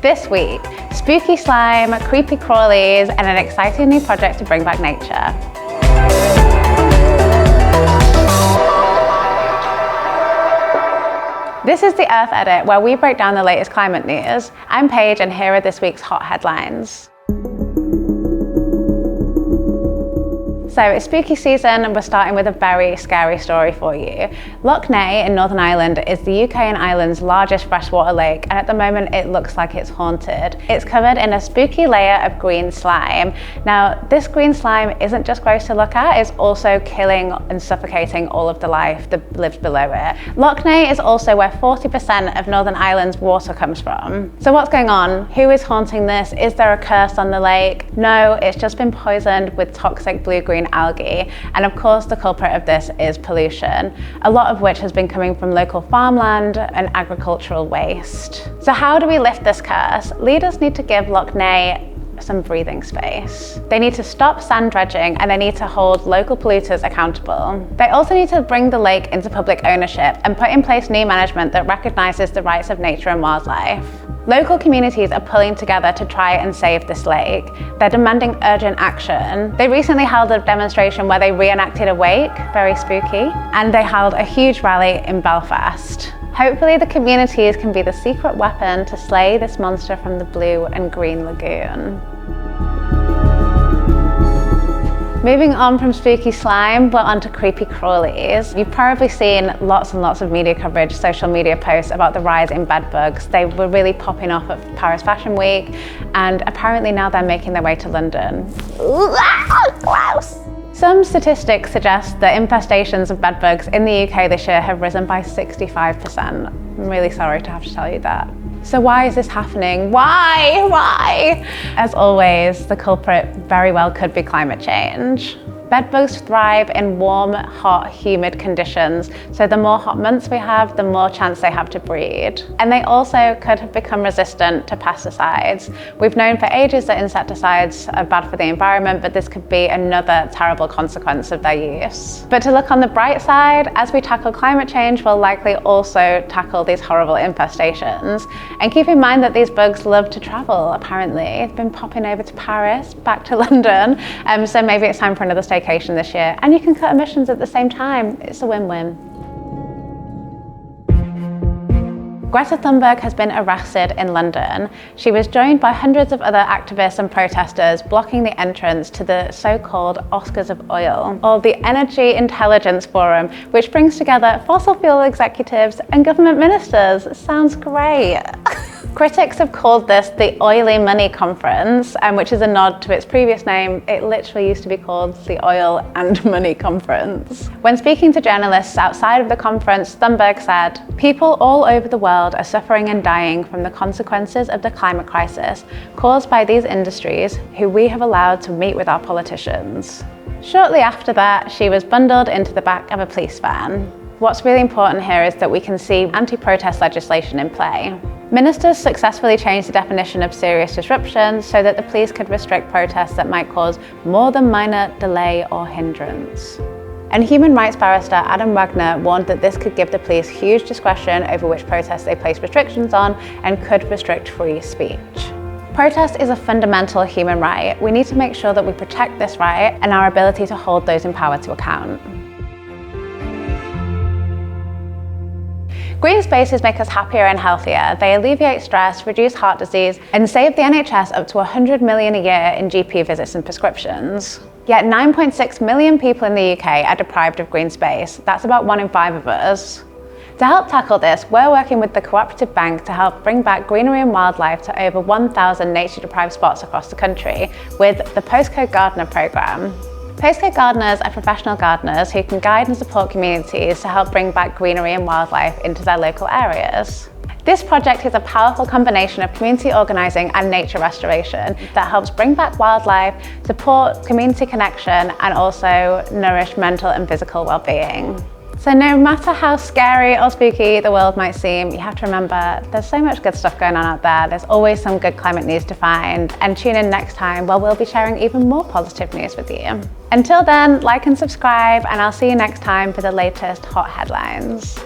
This week, spooky slime, creepy crawlies, and an exciting new project to bring back nature. This is the Earth Edit, where we break down the latest climate news. I'm Paige, and here are this week's hot headlines. So it's spooky season, and we're starting with a very scary story for you. Loch Ness in Northern Ireland is the UK and Ireland's largest freshwater lake, and at the moment it looks like it's haunted. It's covered in a spooky layer of green slime. Now, this green slime isn't just gross to look at, it's also killing and suffocating all of the life that lives below it. Loch Ness is also where 40% of Northern Ireland's water comes from. So what's going on? Who is haunting this? Is there a curse on the lake? No, it's just been poisoned with toxic blue-green algae, and of course the culprit of this is pollution, a lot of which has been coming from local farmland and agricultural waste. So how do we lift this curse? Leaders need to give Loch Ness some breathing space. They need to stop sand dredging, and they need to hold local polluters accountable. They also need to bring the lake into public ownership and put in place new management that recognises the rights of nature and wildlife. Local communities are pulling together to try and save this lake. They're demanding urgent action. They recently held a demonstration where they reenacted a wake, very spooky, and they held a huge rally in Belfast. Hopefully the communities can be the secret weapon to slay this monster from the blue and green lagoon. Moving on from spooky slime, we're onto creepy crawlies. You've probably seen lots and lots of media coverage, social media posts about the rise in bedbugs. They were really popping off at Paris Fashion Week, and apparently now they're making their way to London. Gross! Some statistics suggest that infestations of bedbugs in the UK this year have risen by 65%. I'm really sorry to have to tell you that. So why is this happening? Why? As always, the culprit very well could be climate change. Bedbugs thrive in warm, hot, humid conditions, so the more hot months we have, the more chance they have to breed. And they also could have become resistant to pesticides. We've known for ages that insecticides are bad for the environment, but this could be another terrible consequence of their use. But to look on the bright side, as we tackle climate change, we'll likely also tackle these horrible infestations. And keep in mind that these bugs love to travel, apparently. They've been popping over to Paris, back to London, so maybe it's time for another staycation this year, and you can cut emissions at the same time. It's a win-win. Greta Thunberg has been arrested in London. She was joined by hundreds of other activists and protesters blocking the entrance to the so-called Oscars of Oil, or the Energy Intelligence Forum, which brings together fossil fuel executives and government ministers. Sounds great. Critics have called this the Oily Money Conference, which is a nod to its previous name. It literally used to be called the Oil and Money Conference. When speaking to journalists outside of the conference, Thunberg said, "People all over the world are suffering and dying from the consequences of the climate crisis caused by these industries who we have allowed to meet with our politicians." Shortly after that, she was bundled into the back of a police van. What's really important here is that we can see anti-protest legislation in play. Ministers successfully changed the definition of serious disruption so that the police could restrict protests that might cause more than minor delay or hindrance. And human rights barrister Adam Wagner warned that this could give the police huge discretion over which protests they place restrictions on and could restrict free speech. Protest is a fundamental human right. We need to make sure that we protect this right and our ability to hold those in power to account. Green spaces make us happier and healthier. They alleviate stress, reduce heart disease, and save the NHS up to $100 million a year in GP visits and prescriptions. Yet 9.6 million people in the UK are deprived of green space. That's about 1 in 5 of us. To help tackle this, we're working with the Cooperative Bank to help bring back greenery and wildlife to over 1,000 nature-deprived spots across the country with the Postcode Gardener programme. Postcode Gardeners are professional gardeners who can guide and support communities to help bring back greenery and wildlife into their local areas. This project is a powerful combination of community organising and nature restoration that helps bring back wildlife, support community connection, and also nourish mental and physical well-being. So no matter how scary or spooky the world might seem, you have to remember there's so much good stuff going on out there. There's always some good climate news to find, and tune in next time where we'll be sharing even more positive news with you. Until then, like and subscribe, and I'll see you next time for the latest hot headlines.